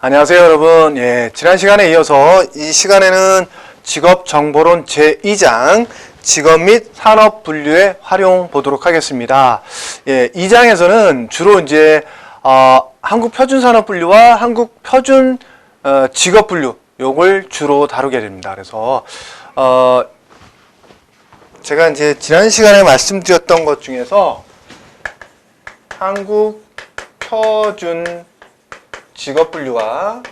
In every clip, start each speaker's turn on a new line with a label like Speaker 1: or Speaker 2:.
Speaker 1: 안녕하세요, 여러분. 지난 시간에 이어서 이 시간에는 직업정보론 제2장 직업 및 산업 분류의 활용 보도록 하겠습니다. 이 장에서는 주로 이제 한국 표준 산업 분류와 한국 표준 직업 분류 요걸 주로 다루게 됩니다. 그래서 제가 이제 지난 시간에 말씀드렸던 것 중에서 한국 표준 직업 분류가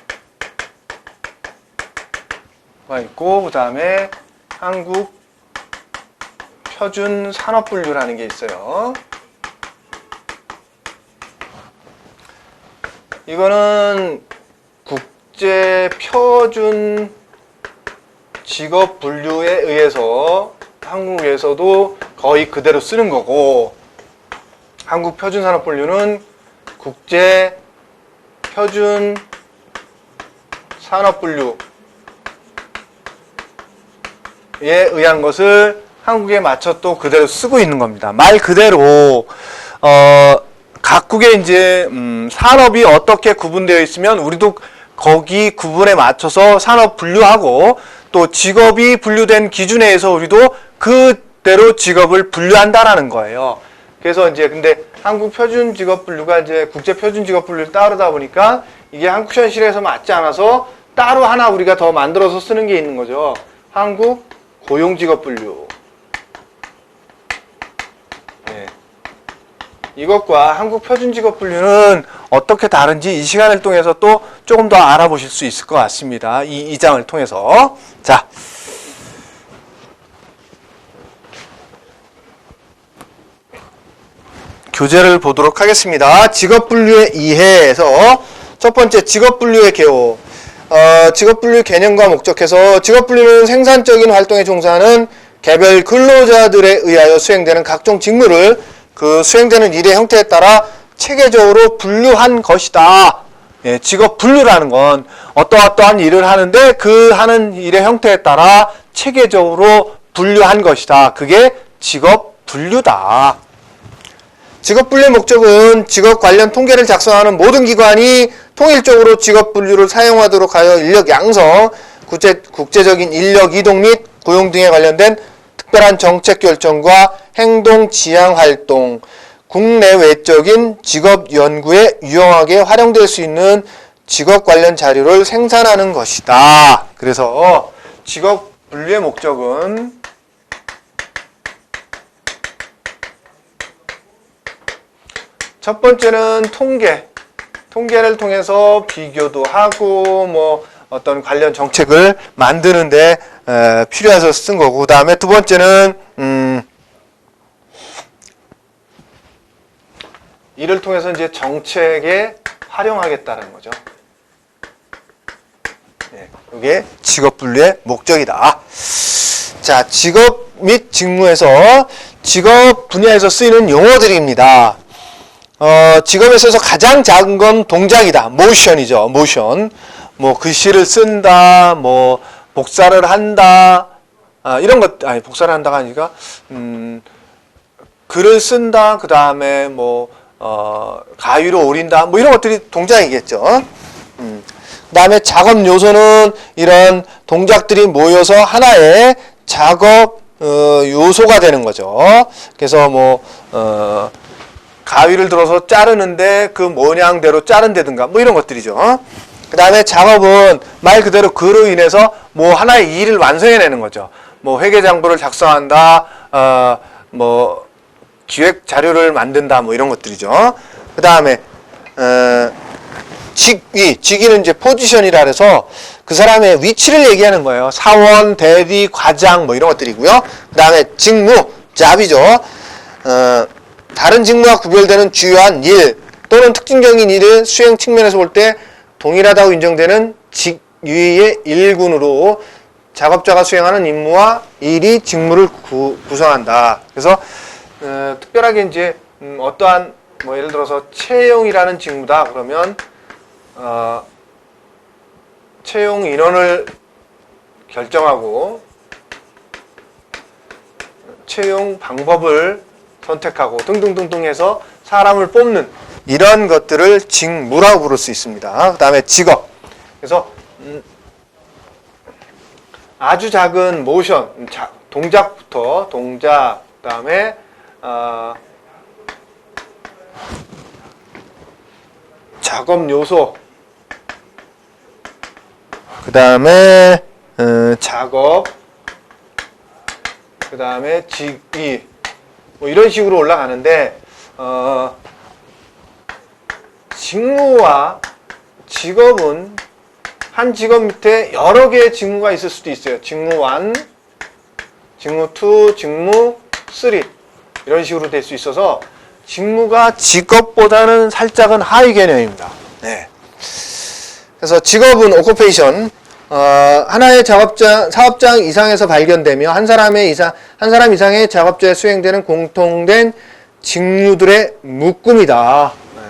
Speaker 1: 있고, 그 다음에 한국 표준 산업 분류라는 게 있어요. 이거는 국제 표준 직업 분류에 의해서 한국에서도 거의 그대로 쓰는 거고, 한국 표준 산업 분류는 국제 표준 산업 분류에 의한 것을 한국에 맞춰 또 그대로 쓰고 있는 겁니다. 말 그대로 각국의 이제 산업이 어떻게 구분되어 있으면 우리도 거기 구분에 맞춰서 산업 분류하고, 또 직업이 분류된 기준에 의해서 우리도 그대로 직업을 분류한다라는 거예요. 그래서 이제 근데 한국 표준 직업 분류가 이제 국제 표준 직업 분류를 따르다 보니까 이게 한국 현실에서 맞지 않아서 따로 하나 우리가 더 만들어서 쓰는 게 있는 거죠. 한국 고용 직업 분류. 이것과 한국 표준 직업 분류는 어떻게 다른지 이 시간을 통해서 또 조금 더 알아보실 수 있을 것 같습니다. 이 장을 통해서. 자. 교재를 보도록 하겠습니다. 직업 분류의 이해에서 첫 번째 직업 분류의 개요. 직업 분류 개념과 목적에서 직업 분류는 생산적인 활동에 종사하는 개별 근로자들에 의하여 수행되는 각종 직무를 그 수행되는 일의 형태에 따라 체계적으로 분류한 것이다. 직업 분류라는 건 어떠한 일을 하는데 그 하는 일의 형태에 따라 체계적으로 분류한 것이다. 그게 직업 분류다. 직업 분류의 목적은 직업 관련 통계를 작성하는 모든 기관이 통일적으로 직업 분류를 사용하도록 하여 인력 양성, 국제적인 인력 이동 및 고용 등에 관련된 특별한 정책 결정과 행동 지향 활동, 국내외적인 직업 연구에 유용하게 활용될 수 있는 직업 관련 자료를 생산하는 것이다. 그래서 직업 분류의 목적은 첫 번째는 통계를 통해서 비교도 하고 뭐 어떤 관련 정책을 만드는데 필요해서 쓴 거고, 그 다음에 두 번째는 이를 통해서 이제 정책에 활용하겠다는 거죠. 이게 직업 분류의 목적이다. 자, 직업 및 직무에서 직업 분야에서 쓰이는 용어들입니다. 직업에 있어서 가장 작은 건 동작이다. 모션이죠. 모션. 뭐 글씨를 쓴다, 뭐 복사를 한다, 이런 것, 아니 복사를 한다가 아니라 글을 쓴다. 그 다음에 뭐 가위로 오린다. 뭐 이런 것들이 동작이겠죠. 그 다음에 작업 요소는 이런 동작들이 모여서 하나의 작업 요소가 되는 거죠. 그래서 뭐 가위를 들어서 자르는데 그 모양대로 자른다든가 뭐 이런 것들이죠. 그 다음에 작업은 말 그대로 그로 인해서 뭐 하나의 일을 완성해내는 거죠. 뭐 회계장부를 작성한다, 뭐 기획 자료를 만든다, 뭐 이런 것들이죠. 그 다음에 직위는 이제 포지션이라 해서 그 사람의 위치를 얘기하는 거예요. 사원, 대리, 과장 뭐 이런 것들이고요. 그 다음에 직무, 잡이죠. 다른 직무와 구별되는 주요한 일 또는 특징적인 일을 수행 측면에서 볼 때 동일하다고 인정되는 직위의 일군으로 작업자가 수행하는 임무와 일이 직무를 구성한다. 그래서 특별하게 이제 어떠한 뭐 예를 들어서 채용이라는 직무다 그러면 채용 인원을 결정하고 채용 방법을 선택하고 등등등등 해서 사람을 뽑는 이런 것들을 직무라고 부를 수 있습니다. 그 다음에 직업. 그래서 아주 작은 모션, 동작부터 동작, 그다음에 작업 요소, 그다음에 작업, 그다음에 직위, 뭐 이런 식으로 올라가는데 직무와 직업은 한 직업 밑에 여러 개의 직무가 있을 수도 있어요. 직무 1, 직무 2, 직무 3 이런 식으로 될 수 있어서 직무가 직업보다는 살짝은 하위 개념입니다. 네. 그래서 직업은 오쿠페이션, 하나의 사업장 이상에서 발견되며 한 사람 이상의 작업자에 수행되는 공통된 직무들의 묶음이다. 네.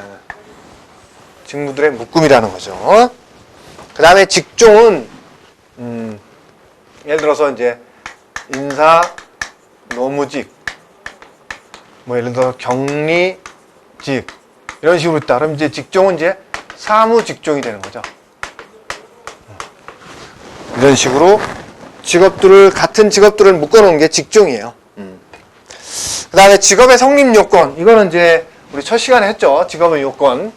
Speaker 1: 직무들의 묶음이라는 거죠. 그 다음에 직종은 예를 들어서 이제 인사, 노무직, 뭐 예를 들어 격리직 이런 식으로 있다. 그럼 이제 직종은 이제 사무 직종이 되는 거죠. 이런 식으로 같은 직업들을 묶어놓은 게 직종이에요. 그 다음에 직업의 성립 요건, 이거는 이제 우리 첫 시간에 했죠. 직업의 요건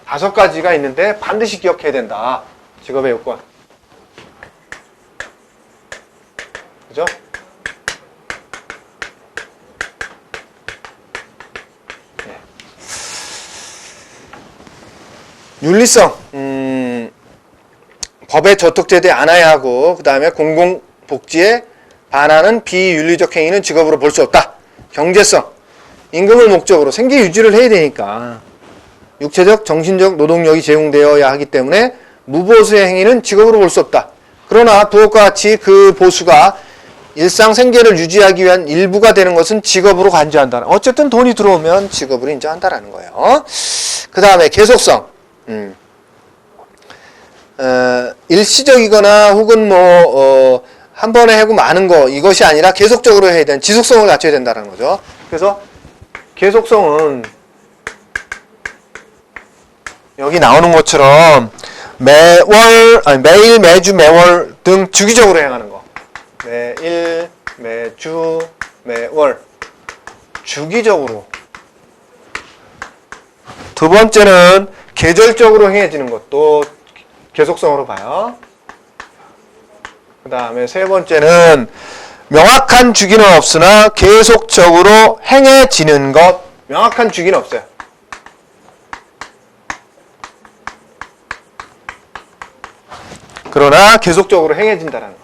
Speaker 1: 5가지가 있는데 반드시 기억해야 된다. 직업의 요건. 그죠? 네. 윤리성, 법에 저촉되지 않아야 하고, 그 다음에 공공복지에 반하는 비윤리적 행위는 직업으로 볼 수 없다. 경제성, 임금을 목적으로 생계 유지를 해야 되니까 육체적, 정신적 노동력이 제공되어야 하기 때문에 무보수의 행위는 직업으로 볼 수 없다. 그러나 부업과 같이 그 보수가 일상 생계를 유지하기 위한 일부가 되는 것은 직업으로 간주한다. 어쨌든 돈이 들어오면 직업으로 인정한다라는 거예요. 그 다음에 계속성, 일시적이거나 혹은 한 번에 하고 마는 거, 이것이 아니라 계속적으로 해야 되는 지속성을 갖춰야 된다는 거죠. 그래서 계속성은 여기 나오는 것처럼 매일, 매주, 매월 등 주기적으로 행하는 거. 매일, 매주, 매월. 주기적으로. 두 번째는 계절적으로 행해지는 것도 계속성으로 봐요. 그 다음에 세 번째는 명확한 주기는 없으나 계속적으로 행해지는 것. 명확한 주기는 없어요. 그러나 계속적으로 행해진다는 것.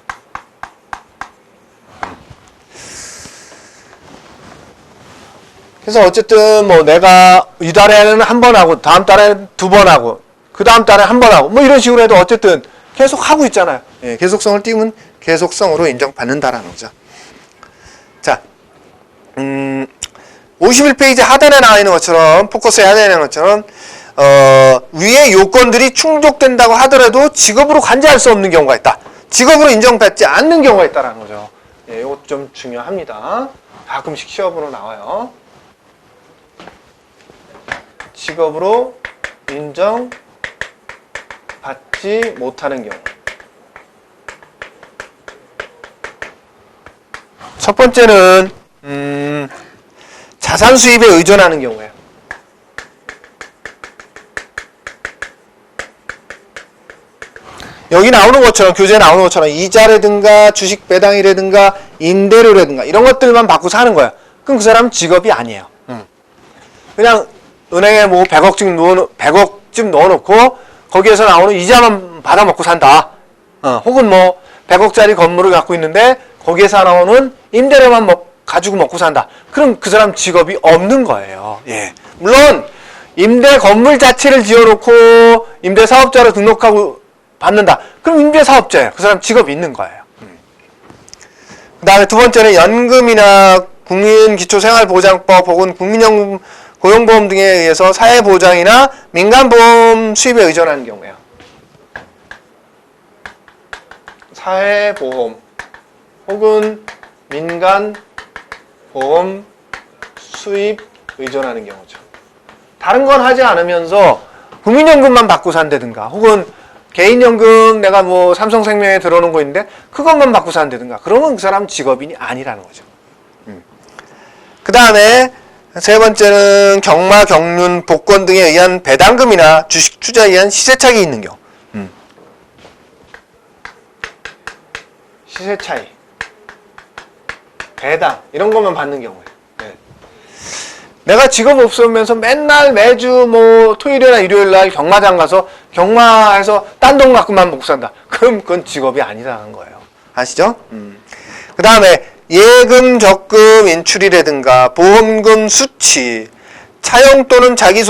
Speaker 1: 그래서 어쨌든 내가 이 달에는 한 번 하고 다음 달에는 2번 하고 그 다음 달에 한 번 하고 이런 식으로 해도 어쨌든 계속 하고 있잖아요. 예, 계속성을 띄우면 계속성으로 인정받는다라는 거죠. 자, 51페이지 하단에 나와 있는 것처럼 포커스에 하단에 있는 것처럼 위의 요건들이 충족된다고 하더라도 직업으로 간주할 수 없는 경우가 있다. 직업으로 인정받지 않는 경우가 있다라는 거죠. 예, 이것 좀 중요합니다. 가끔씩 시험으로 나와요. 직업으로 인정받지 못하는 경우. 첫 번째는 자산 수입에 의존하는 경우예요. 여기 나오는 것처럼, 교재에 나오는 것처럼 이자라든가 주식 배당이라든가 임대료라든가 이런 것들만 받고 사는 거야. 그럼 그 사람은 직업이 아니에요. 그냥 은행에 100억쯤 넣어놓고 거기에서 나오는 이자만 받아먹고 산다. 혹은 100억짜리 건물을 갖고 있는데 거기에서 나오는 임대료만 가지고 먹고 산다. 그럼 그 사람 직업이 없는 거예요. 예. 물론 임대 건물 자체를 지어놓고 임대사업자로 등록하고 받는다. 그럼 임대사업자예요. 그 사람 직업이 있는 거예요. 그 다음에 두 번째는 연금이나 국민기초생활보장법 혹은 국민연금, 고용보험 등에 의해서 사회보장이나 민간보험 수입에 의존하는 경우예요. 사회보험 혹은 민간보험 수입 의존하는 경우죠. 다른 건 하지 않으면서 국민연금만 받고 산다든가 혹은 개인연금 내가 뭐 삼성생명에 들어오는 거 있는데 그것만 받고 산다든가 그러면 그 사람은 직업인이 아니라는 거죠. 그 다음에 세 번째는 경마, 경륜, 복권 등에 의한 배당금이나 주식 투자에 의한 시세 차익이 있는 경우. 시세 차익, 배당 이런 것만 받는 경우에. 네. 내가 직업 없으면서 맨날 매주 뭐 토요일이나 일요일날 경마장 가서 경마해서 딴 돈 갖고만 먹고 산다. 그럼 그건 직업이 아니라는 거예요. 아시죠? 그 다음에 예금, 적금, 인출이라든가 보험금 수취, 차용 또는 자기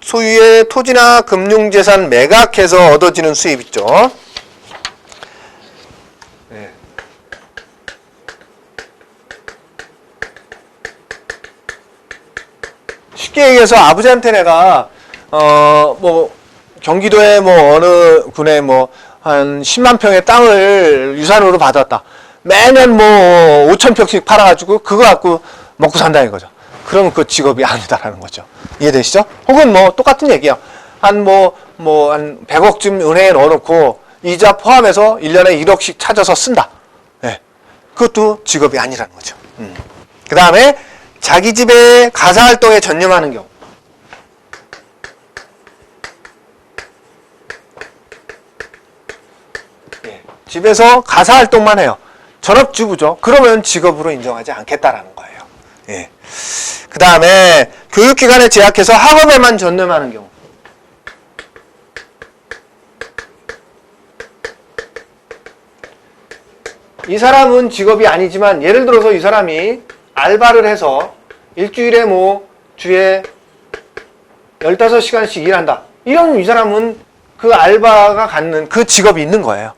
Speaker 1: 소유의 토지나 금융재산 매각해서 얻어지는 수입 있죠. 네. 쉽게 얘기해서 아버지한테 내가 뭐 경기도에 뭐 어느 군에 뭐 한 10만 평의 땅을 유산으로 받았다. 매년 뭐 5천 평씩 팔아가지고 그거 갖고 먹고 산다 이거죠. 그러면 그 직업이 아니다라는 거죠. 이해되시죠? 혹은 뭐 똑같은 얘기야. 한 100억쯤 은행에 넣어놓고 이자 포함해서 1년에 1억씩 찾아서 쓴다. 네. 그것도 직업이 아니라는 거죠. 그 다음에 자기 집에 가사활동에 전념하는 경우. 집에서 가사활동만 해요. 전업주부죠. 그러면 직업으로 인정하지 않겠다라는 거예요. 예. 그 다음에 교육기관에 재학해서 학업에만 전념하는 경우. 이 사람은 직업이 아니지만 예를 들어서 이 사람이 알바를 해서 일주일에 뭐 주에 15시간씩 일한다. 이러면 이 사람은 그 알바가 갖는 그 직업이 있는 거예요.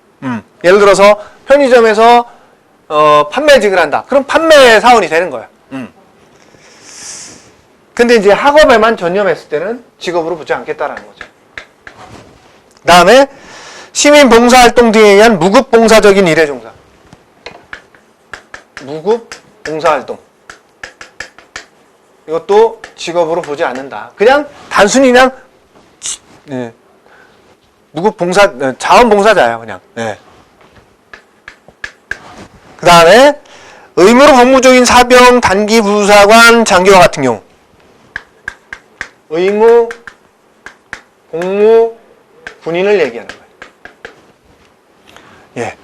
Speaker 1: 예를 들어서 편의점에서 판매직을 한다. 그럼 판매 사원이 되는 거예요. 근데 이제 학업에만 전념했을 때는 직업으로 보지 않겠다라는 거죠. 그 다음에 시민 봉사활동 등에 의한 무급 봉사적인 일에 종사. 무급 봉사활동. 이것도 직업으로 보지 않는다. 그냥 단순히 그냥 무급 봉사, 자원봉사자예요, 그냥. 네. 그 다음에 의무로 복무중인 사병, 단기 부사관, 장교와 같은 경우. 의무, 복무, 군인을 얘기하는 거예요. 예.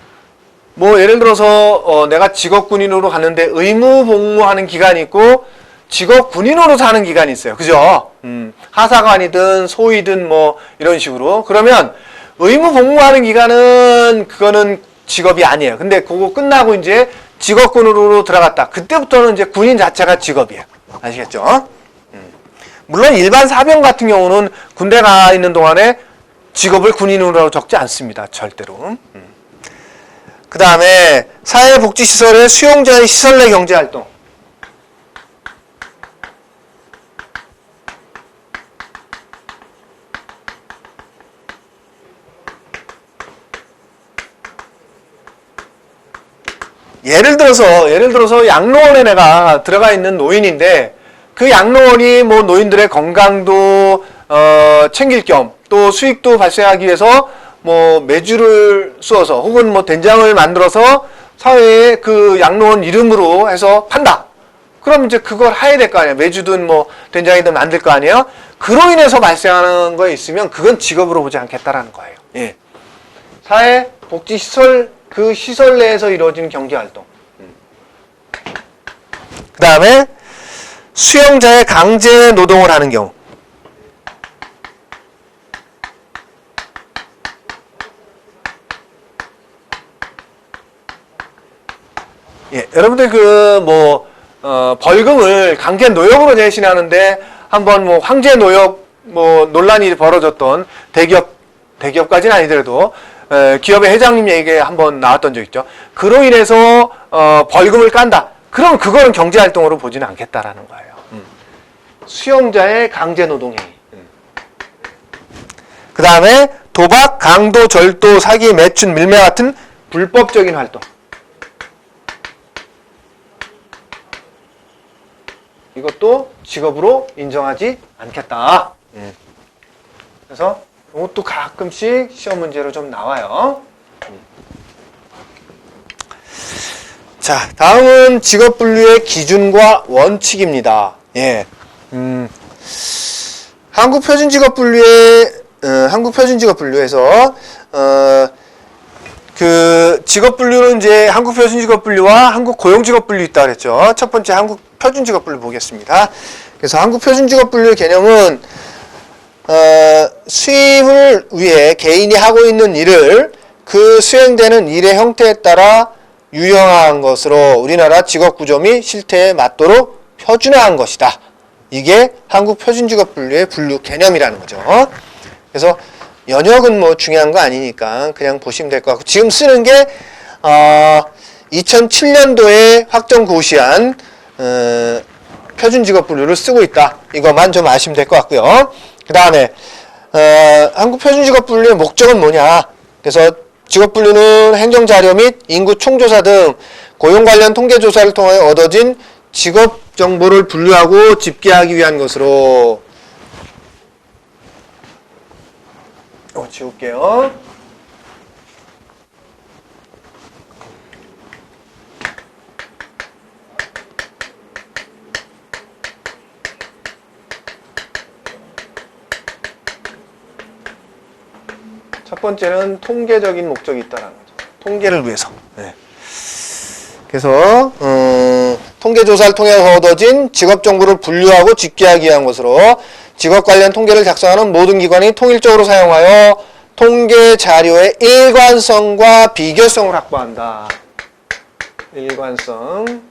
Speaker 1: 뭐 예를 들어서 내가 직업군인으로 갔는데 의무 복무하는 기간이 있고 직업군인으로 사는 기간이 있어요. 그죠? 하사관이든 소위든 뭐 이런 식으로. 그러면 의무 복무하는 기간은 그거는 직업이 아니에요. 근데 그거 끝나고 이제 직업군으로 들어갔다. 그때부터는 이제 군인 자체가 직업이에요. 아시겠죠? 물론 일반 사병 같은 경우는 군대 가 있는 동안에 직업을 군인으로 적지 않습니다. 절대로. 그 다음에 사회복지시설의 수용자의 시설 내 경제활동. 예를 들어서 양로원에 내가 들어가 있는 노인인데 그 양로원이 뭐 노인들의 건강도 챙길 겸 또 수익도 발생하기 위해서 뭐 메주를 쑤어서 혹은 뭐 된장을 만들어서 사회에 그 양로원 이름으로 해서 판다. 그럼 이제 그걸 해야 될 거 아니에요. 메주든 뭐 된장이든 만들 거 아니에요. 그로 인해서 발생하는 거에 있으면 그건 직업으로 보지 않겠다라는 거예요. 예. 사회복지시설 그 시설 내에서 이루어지는 경제활동. 그 다음에 수용자의 강제 노동을 하는 경우. 예, 여러분들 벌금을 강제 노역으로 대신하는데 한번 뭐 황제 노역 뭐 논란이 벌어졌던 대기업까지는 아니더라도 기업의 회장님 얘기에 한번 나왔던 적 있죠. 그로 인해서 벌금을 깐다. 그럼 그거는 경제활동으로 보지는 않겠다라는 거예요. 수용자의 강제노동행위. 그 다음에 도박, 강도, 절도, 사기, 매춘, 밀매 같은 불법적인 활동. 이것도 직업으로 인정하지 않겠다. 그래서 이것도 가끔씩 시험 문제로 좀 나와요. 자, 다음은 직업분류의 기준과 원칙입니다. 예. 한국표준직업분류에서 그 직업분류는 이제 한국표준직업분류와 한국고용직업분류 있다 그랬죠. 첫 번째 한국표준직업분류 보겠습니다. 그래서 한국표준직업분류의 개념은 수입을 위해 개인이 하고 있는 일을 그 수행되는 일의 형태에 따라 유형화한 것으로 우리나라 직업구조 및 실태에 맞도록 표준화한 것이다. 이게 한국표준직업분류의 분류 개념이라는 거죠. 그래서 연역은 뭐 중요한 거 아니니까 그냥 보시면 될 것 같고, 지금 쓰는 게 2007년도에 확정 고시한 표준직업분류를 쓰고 있다. 이것만 좀 아시면 될 것 같고요. 그 다음에 한국표준직업분류의 목적은 뭐냐. 그래서 직업분류는 행정자료 및 인구 총조사 등 고용 관련 통계조사를 통해 얻어진 직업 정보를 분류하고 집계하기 위한 것으로. 지울게요. 첫 번째는 통계적인 목적이 있다라는 거죠. 통계를 위해서. 네. 그래서 통계조사를 통해서 얻어진 직업 정보를 분류하고 집계하기 위한 것으로 직업 관련 통계를 작성하는 모든 기관이 통일적으로 사용하여 통계 자료의 일관성과 비교성을 확보한다. 일관성,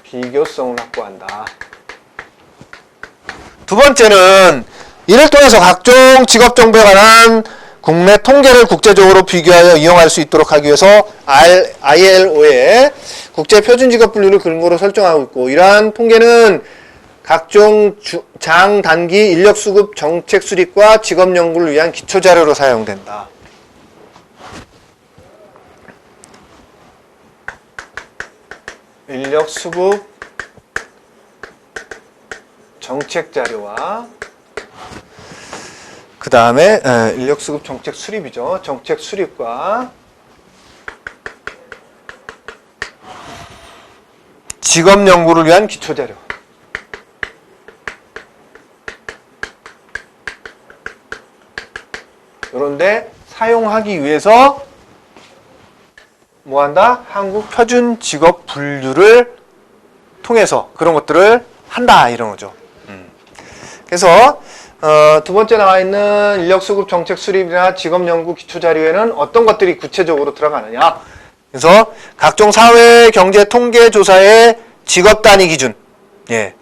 Speaker 1: 비교성을 확보한다. 두 번째는 이를 통해서 각종 직업 정보에 관한 국내 통계를 국제적으로 비교하여 이용할 수 있도록 하기 위해서 ILO의 국제표준직업분류를 근거로 설정하고 있고, 이러한 통계는 각종 장, 단기, 인력수급, 정책 수립과 직업 연구를 위한 기초자료로 사용된다. 인력수급, 정책 자료와 그 다음에 인력수급 정책 수립이죠. 정책 수립과 직업 연구를 위한 기초자료. 그런데 사용하기 위해서 뭐한다? 한국 표준 직업 분류를 통해서 그런 것들을 한다, 이런 거죠. 그래서 두 번째 나와 있는 인력수급 정책 수립이나 직업 연구 기초 자료에는 어떤 것들이 구체적으로 들어가느냐. 그래서 각종 사회 경제 통계 조사의 직업 단위 기준. 예.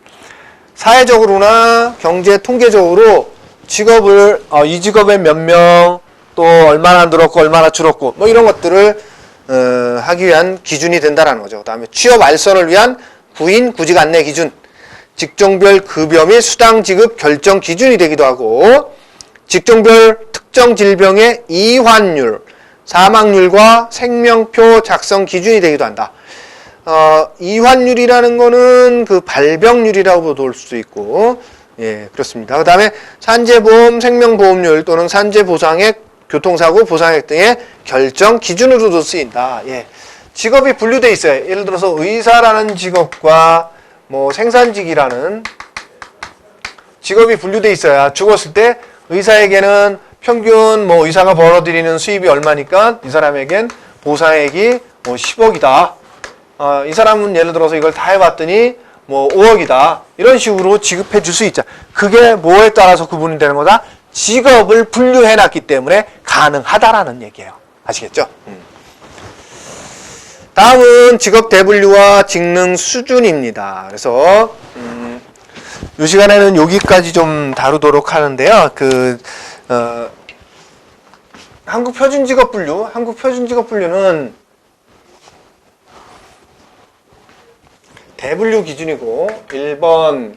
Speaker 1: 사회적으로나 경제 통계적으로 직업을 이 직업에 몇 명, 또 얼마나 늘었고 얼마나 줄었고 뭐 이런 것들을 하기 위한 기준이 된다라는 거죠. 그다음에 취업 알선을 위한 구인 구직 안내 기준, 직종별 급여 및 수당 지급 결정 기준이 되기도 하고, 직종별 특정 질병의 이환율, 사망률과 생명표 작성 기준이 되기도 한다. 이환율이라는 거는 그 발병률이라고 볼 수도 있고, 예, 그렇습니다. 그 다음에 산재보험, 생명보험률 또는 산재보상액, 교통사고 보상액 등의 결정 기준으로도 쓰인다. 예. 직업이 분류되어 있어요. 예를 들어서 의사라는 직업과 뭐 생산직이라는 직업이 분류되어 있어야 죽었을 때 의사에게는 평균 뭐 의사가 벌어들이는 수입이 얼마니까 이 사람에겐 보상액이 뭐 10억이다. 이 사람은 예를 들어서 이걸 다 해봤더니 뭐 5억이다. 이런 식으로 지급해 줄 수 있죠. 그게 뭐에 따라서 구분이 되는 거다? 직업을 분류해 놨기 때문에 가능하다라는 얘기예요. 아시겠죠? 다음은 직업 대분류와 직능 수준입니다. 그래서 이 시간에는 여기까지 좀 다루도록 하는데요. 한국 표준직업분류는 대분류 기준이고 1번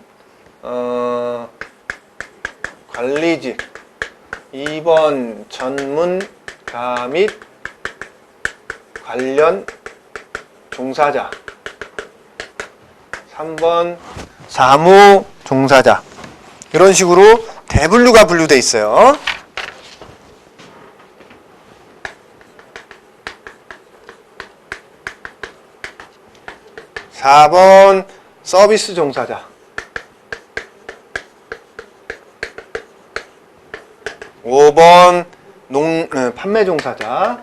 Speaker 1: 관리직, 2번 전문가 및 관련 종사자, 3번 사무 종사자, 이런 식으로 대분류가 분류돼 있어요. 4번 서비스 종사자, 5번 판매 종사자,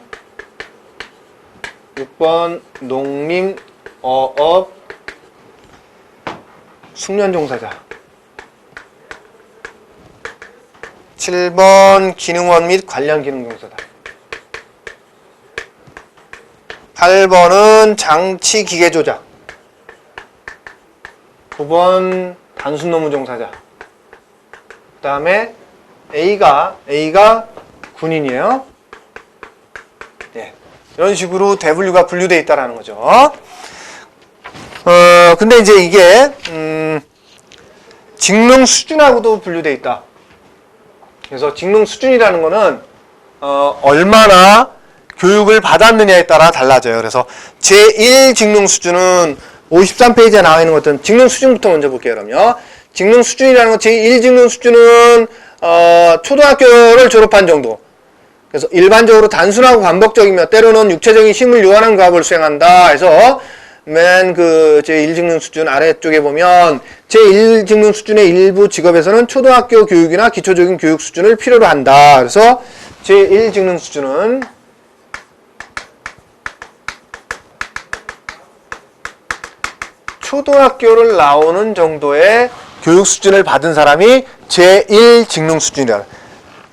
Speaker 1: 6번 농림, 어업, 숙련 종사자, 7번 기능원 및 관련 기능 종사자, 8번은 장치 기계 조작, 9번 단순 노무 종사자. 그 다음에 A가 군인이에요. 네. 이런 식으로 대분류가 분류되어 있다라는 거죠. 근데 이제 이게 직능 수준하고도 분류되어 있다. 그래서 직능 수준이라는 거는 얼마나 교육을 받았느냐에 따라 달라져요. 그래서 제1 직능 수준은 53페이지에 나와 있는 것들은 직능 수준부터 먼저 볼게요. 그럼요. 직능 수준이라는 건 제1 직능 수준은 초등학교를 졸업한 정도. 그래서 일반적으로 단순하고 반복적이며 때로는 육체적인 힘을 요하는 과업을 수행한다 해서 맨 그 제1 직능 수준 아래쪽에 보면 제1 직능 수준의 일부 직업에서는 초등학교 교육이나 기초적인 교육 수준을 필요로 한다. 그래서 제1 직능 수준은 초등학교를 나오는 정도의 교육 수준을 받은 사람이 제1 직능 수준이라.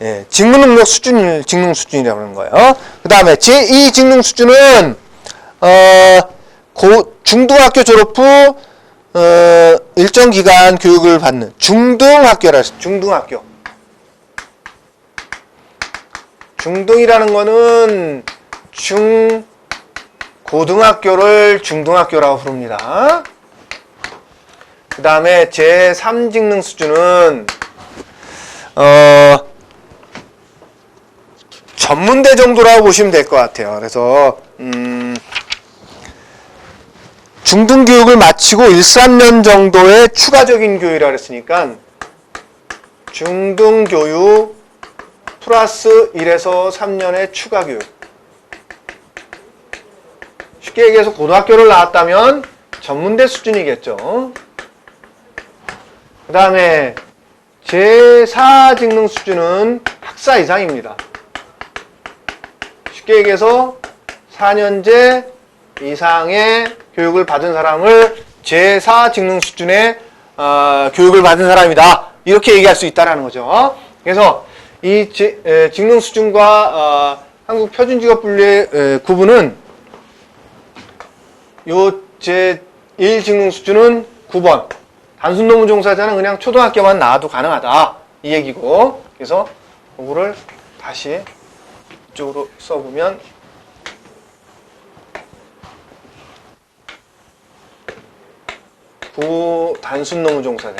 Speaker 1: 예, 직무 능력 수준, 직능 수준이라고 하는 거예요. 그 다음에 제2 직능 수준은 중등학교 졸업 후 일정 기간 교육을 받는 중등학교라 해서 중등학교. 중등이라는 거는 고등학교를 중등학교라고 부릅니다. 그 다음에 제3 직능 수준은 전문대 정도라고 보시면 될 것 같아요. 그래서 중등교육을 마치고 1, 3년 정도의 추가적인 교육이라고 했으니까 중등교육 플러스 1에서 3년의 추가교육. 쉽게 얘기해서 고등학교를 나왔다면 전문대 수준이겠죠. 그 다음에 제4 직능 수준은 학사 이상입니다. 쉽게 얘기해서 4년제 이상의 교육을 받은 사람을 제4 직능 수준의 교육을 받은 사람이다. 이렇게 얘기할 수 있다는 거죠. 그래서 이 직능 수준과 한국 표준직업분류의 구분은 요 제1 직능 수준은 9번 단순 노무 종사자는 그냥 초등학교만 나와도 가능하다 이 얘기고, 그래서 이거를 다시 이쪽으로 써보면 단순 노무 종사자.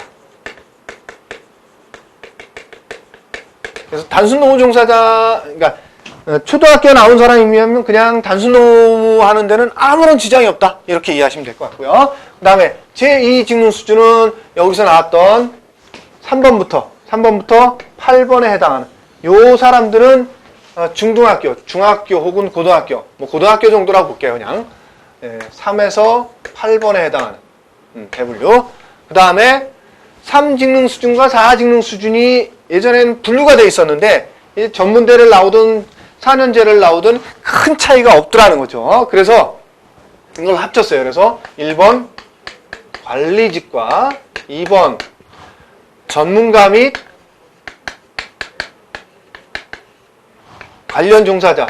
Speaker 1: 그래서 단순 노무 종사자, 그러니까 초등학교 나온 사람이면 그냥 단순 노무 하는 데는 아무런 지장이 없다 이렇게 이해하시면 될 것 같고요. 그 다음에 제2 직능 수준은 여기서 나왔던 3번부터 8번에 해당하는 요 사람들은 중등학교, 중학교 혹은 고등학교, 뭐 고등학교 정도라고 볼게요. 그냥 3에서 8번에 해당하는 대분류. 그 다음에 3직능 수준과 4직능 수준이 예전엔 분류가 돼 있었는데 전문대를 나오든 4년제를 나오든 큰 차이가 없더라는 거죠. 그래서 이걸 합쳤어요. 그래서 1번 관리직과 2번 전문가 및 관련 종사자.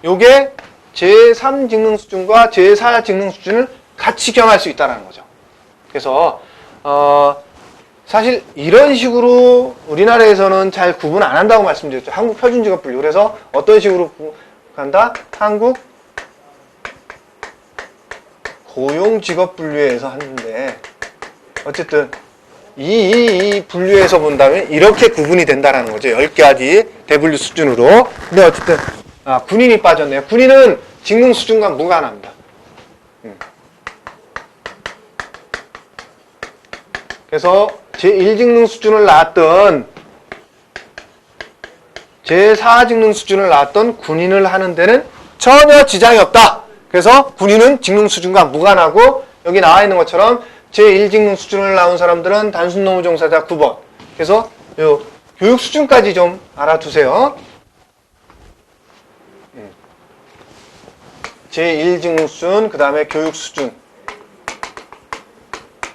Speaker 1: 요게 제3 직능 수준과 제4 직능 수준을 같이 경할 수 있다는 거죠. 그래서 사실 이런 식으로 우리나라에서는 잘 구분 안 한다고 말씀드렸죠. 한국 표준직업분류. 그래서 어떤 식으로 간다? 한국 고용직업분류에서 하는데 어쨌든 이 분류에서 본다면 이렇게 구분이 된다는 거죠. 10가지 대분류 수준으로. 근데 어쨌든 군인이 빠졌네요. 군인은 직능 수준과 무관합니다. 그래서 제1직능 수준을 나왔던 제4직능 수준을 나왔던 군인을 하는 데는 전혀 지장이 없다. 그래서 군인은 직능 수준과 무관하고 여기 나와 있는 것처럼 제1직능 수준을 나온 사람들은 단순 노무 종사자 9번. 그래서 요 교육 수준까지 좀 알아두세요. 제1직능 수준, 그 다음에 교육 수준,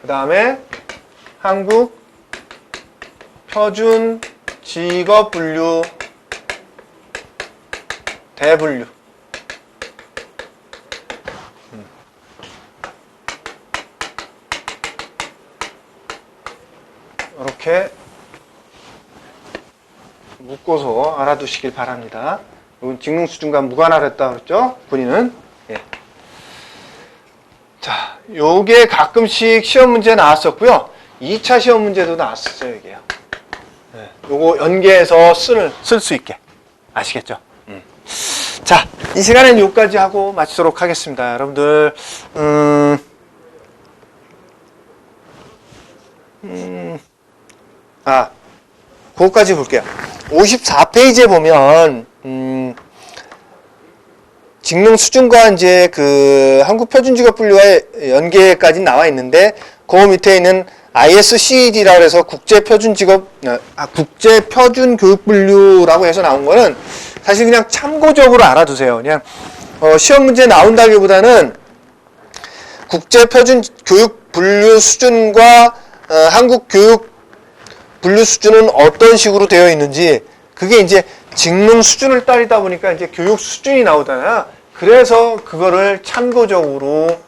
Speaker 1: 그 다음에 한국 표준 직업 분류 대분류. 이렇게 묶어서 알아두시길 바랍니다. 이건 직능 수준과 무관하랬다 그랬죠? 군인은. 예. 자, 요게 가끔씩 시험 문제 나왔었고요. 2차 시험 문제도 나왔었어요, 이게요. 예. 요거 연계해서 쓸 수 있게. 아시겠죠? 자, 이 시간엔 요까지 하고 마치도록 하겠습니다. 여러분들, 그거까지 볼게요. 54페이지에 보면, 직능 수준과 이제 그 한국 표준 직업 분류와의 연계까지 나와 있는데, 그 밑에 있는 ISCD라고 해서 국제 표준 교육 분류라고 해서 나온 거는 사실 그냥 참고적으로 알아두세요. 그냥, 시험 문제 나온다기보다는 국제 표준 교육 분류 수준과 한국 교육 분류 수준은 어떤 식으로 되어 있는지, 그게 이제 직능 수준을 따리다 보니까 이제 교육 수준이 나오잖아요. 그래서 그거를 참고적으로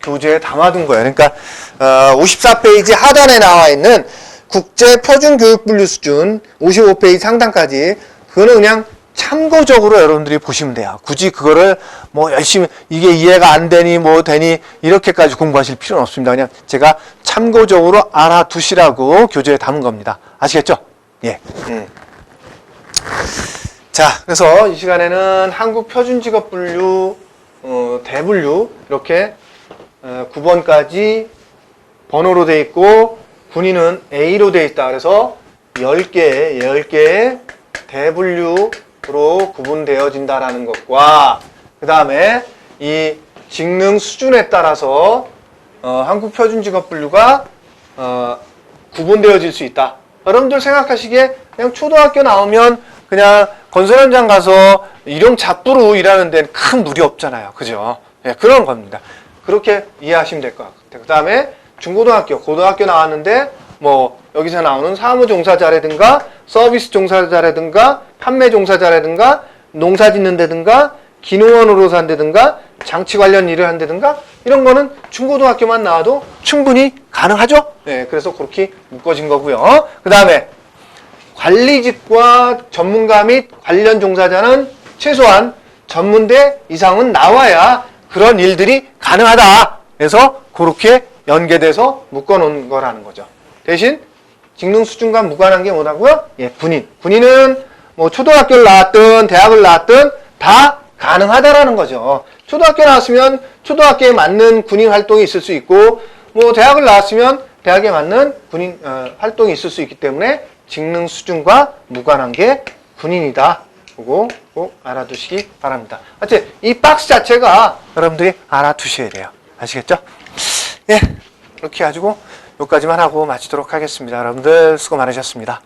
Speaker 1: 교재에 담아둔 거예요. 그러니까 54페이지 하단에 나와 있는 국제 표준 교육 분류 수준 55페이지 상단까지, 그거는 그냥 참고적으로 여러분들이 보시면 돼요. 굳이 그거를 뭐 열심히 이게 이해가 안 되니 뭐 되니 이렇게까지 공부하실 필요는 없습니다. 그냥 제가 참고적으로 알아두시라고 교재에 담은 겁니다. 아시겠죠? 예. 자, 그래서 이 시간에는 한국 표준 직업 분류 대분류 이렇게 9번까지 번호로 돼 있고 군인은 A로 돼 있다. 그래서 10개의 대분류로 구분되어진다라는 것과, 그 다음에 이 직능 수준에 따라서 한국 표준 직업 분류가 구분되어질 수 있다. 여러분들 생각하시기에 그냥 초등학교 나오면 그냥 건설 현장 가서 일용 잡부로 일하는 데는 큰 무리 없잖아요. 그죠? 예, 그런 겁니다. 그렇게 이해하시면 될 것 같아요. 그 다음에 중고등학교, 고등학교 나왔는데 뭐 여기서 나오는 사무 종사자라든가 서비스 종사자라든가 판매 종사자라든가 농사 짓는 데든가 기농원으로 산다든가 장치 관련 일을 한다든가 이런 거는 중고등학교만 나와도 충분히 가능하죠? 네, 그래서 그렇게 묶어진 거고요. 그 다음에 관리직과 전문가 및 관련 종사자는 최소한 전문대 이상은 나와야 그런 일들이 가능하다. 그래서 그렇게 연계돼서 묶어놓은 거라는 거죠. 대신 직능 수준과 무관한 게 뭐라고요? 예, 군인. 군인은 뭐 초등학교를 나왔든 대학을 나왔든 다 가능하다라는 거죠. 초등학교 나왔으면 초등학교에 맞는 군인 활동이 있을 수 있고, 뭐 대학을 나왔으면 대학에 맞는 군인 활동이 있을 수 있기 때문에 직능 수준과 무관한 게 군인이다. 그거 꼭 알아두시기 바랍니다. 하여튼 이 박스 자체가 여러분들이 알아두셔야 돼요. 아시겠죠? 예, 이렇게 가지고 여기까지만 하고 마치도록 하겠습니다. 여러분들 수고 많으셨습니다.